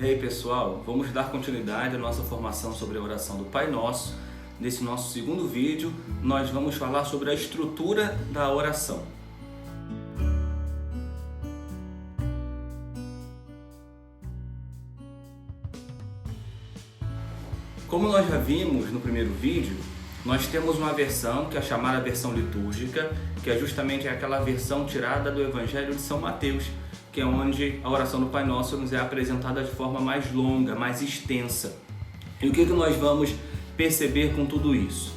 E aí pessoal, vamos dar continuidade à nossa formação sobre a oração do Pai Nosso. Nesse nosso segundo vídeo, nós vamos falar sobre a estrutura da oração. Como nós já vimos no primeiro vídeo, nós temos uma versão que é a chamada versão litúrgica, que é justamente aquela versão tirada do Evangelho de São Mateus, que é onde a oração do Pai Nosso nos é apresentada de forma mais longa, mais extensa. E o que nós vamos perceber com tudo isso?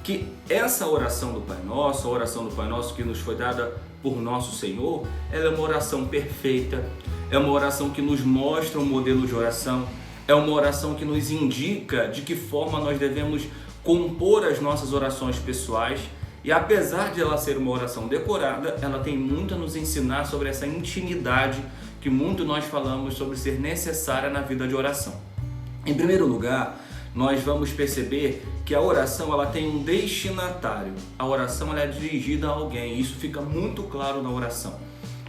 Que essa oração do Pai Nosso, a oração do Pai Nosso que nos foi dada por nosso Senhor, ela é uma oração perfeita, é uma oração que nos mostra um modelo de oração, é uma oração que nos indica de que forma nós devemos compor as nossas orações pessoais. E apesar de ela ser uma oração decorada, ela tem muito a nos ensinar sobre essa intimidade que muito nós falamos sobre ser necessária na vida de oração. Em primeiro lugar, nós vamos perceber que a oração ela tem um destinatário. A oração ela é dirigida a alguém, e isso fica muito claro na oração.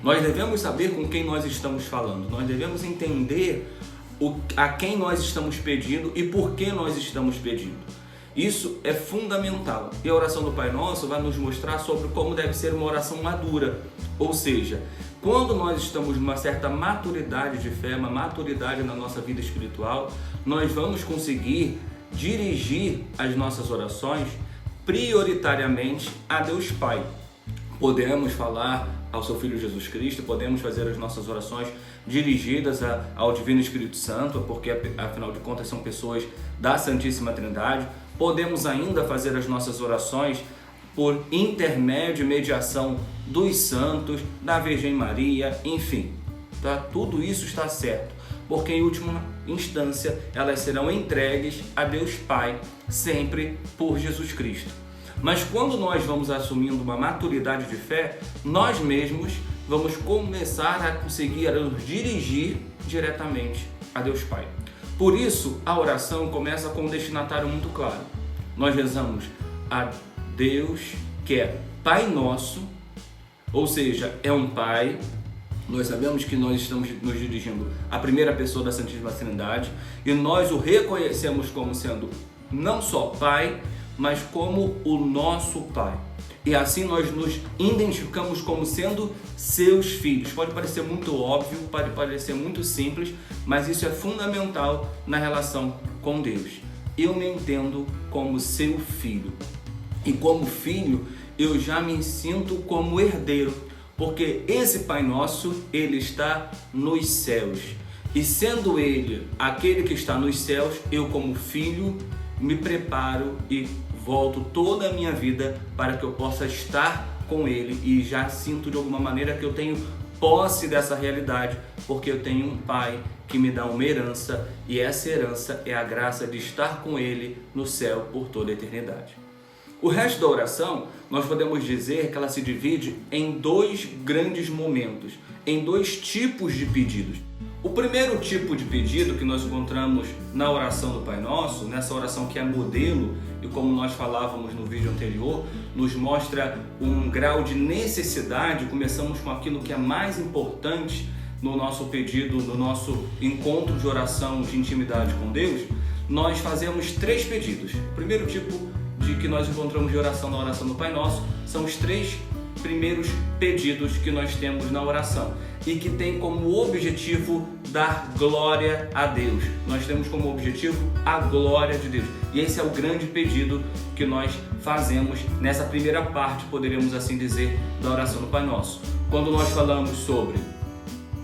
Nós devemos saber com quem nós estamos falando, nós devemos entender a quem nós estamos pedindo e por que nós estamos pedindo. Isso é fundamental. E a oração do Pai Nosso vai nos mostrar sobre como deve ser uma oração madura. Ou seja, quando nós estamos numa certa maturidade de fé, uma maturidade na nossa vida espiritual, nós vamos conseguir dirigir as nossas orações prioritariamente a Deus Pai. Podemos falar ao seu Filho Jesus Cristo, podemos fazer as nossas orações dirigidas ao Divino Espírito Santo, porque afinal de contas são pessoas da Santíssima Trindade. Podemos ainda fazer as nossas orações por intermédio e mediação dos santos, da Virgem Maria, enfim, tá? Tudo isso está certo, porque em última instância elas serão entregues a Deus Pai, sempre por Jesus Cristo. Mas quando nós vamos assumindo uma maturidade de fé, nós mesmos vamos começar a conseguir nos dirigir diretamente a Deus Pai. Por isso, a oração começa com um destinatário muito claro. Nós rezamos a Deus, que é Pai Nosso, ou seja, é um Pai. Nós sabemos que nós estamos nos dirigindo à primeira pessoa da Santíssima Trindade e nós o reconhecemos como sendo não só Pai, mas como o nosso Pai. E assim nós nos identificamos como sendo seus filhos. Pode parecer muito óbvio, pode parecer muito simples, mas isso é fundamental na relação com Deus. Eu me entendo como seu filho. E como filho, eu já me sinto como herdeiro, porque esse Pai Nosso, ele está nos céus. E sendo ele aquele que está nos céus, eu como filho me preparo e volto toda a minha vida para que eu possa estar com ele, e já sinto de alguma maneira que eu tenho posse dessa realidade, porque eu tenho um Pai que me dá uma herança, e essa herança é a graça de estar com ele no céu por toda a eternidade. O resto da oração, nós podemos dizer que ela se divide em dois grandes momentos, em dois tipos de pedidos. O primeiro tipo de pedido que nós encontramos na oração do Pai Nosso, nessa oração que é modelo, e como nós falávamos no vídeo anterior, nos mostra um grau de necessidade. Começamos com aquilo que é mais importante no nosso pedido, no nosso encontro de oração, de intimidade com Deus. Nós fazemos três pedidos. O primeiro tipo de que nós encontramos de oração na oração do Pai Nosso são os três primeiros pedidos que nós temos na oração e que tem como objetivo dar glória a Deus. Nós temos como objetivo a glória de Deus. E esse é o grande pedido que nós fazemos nessa primeira parte, poderíamos assim dizer, da oração do Pai Nosso. Quando nós falamos sobre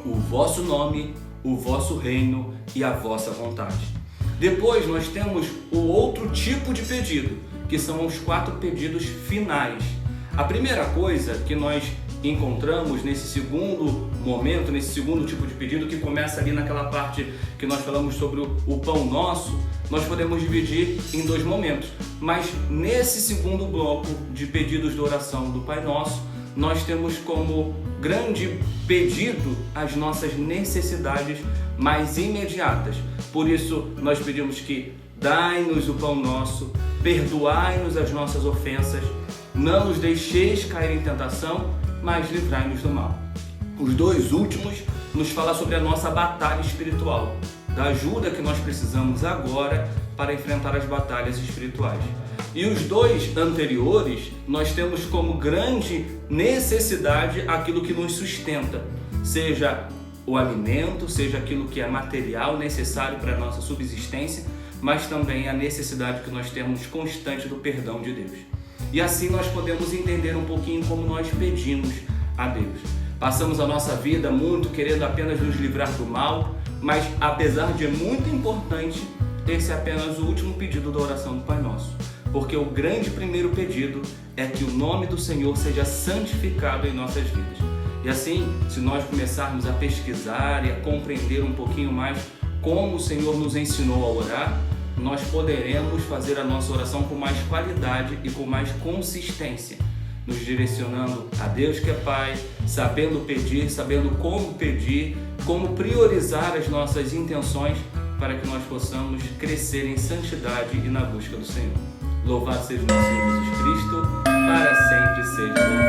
o vosso nome, o vosso reino e a vossa vontade. Depois nós temos o outro tipo de pedido, que são os 4 pedidos finais. A primeira coisa que nós encontramos nesse segundo momento, nesse segundo tipo de pedido, que começa ali naquela parte que nós falamos sobre o pão nosso, nós podemos dividir em 2 momentos. Mas nesse segundo bloco de pedidos de oração do Pai Nosso, nós temos como grande pedido as nossas necessidades mais imediatas. Por isso nós pedimos que dai-nos o pão nosso, perdoai-nos as nossas ofensas, não nos deixeis cair em tentação, mas livrai-nos do mal. Os 2 últimos nos falam sobre a nossa batalha espiritual. da ajuda que nós precisamos agora para enfrentar as batalhas espirituais. E os dois anteriores, nós temos como grande necessidade aquilo que nos sustenta, seja o alimento, seja aquilo que é material necessário para a nossa subsistência, mas também a necessidade que nós temos constante do perdão de Deus. E assim nós podemos entender um pouquinho como nós pedimos a Deus. Passamos a nossa vida muito querendo apenas nos livrar do mal, mas apesar de muito importante, esse é apenas o último pedido da oração do Pai Nosso. Porque o grande primeiro pedido é que o nome do Senhor seja santificado em nossas vidas. E assim, se nós começarmos a pesquisar e a compreender um pouquinho mais como o Senhor nos ensinou a orar, nós poderemos fazer a nossa oração com mais qualidade e com mais consistência, nos direcionando a Deus que é Pai, sabendo pedir, sabendo como priorizar as nossas intenções para que nós possamos crescer em santidade e na busca do Senhor. Louvado seja o nosso Senhor Jesus Cristo, para sempre seja louvado.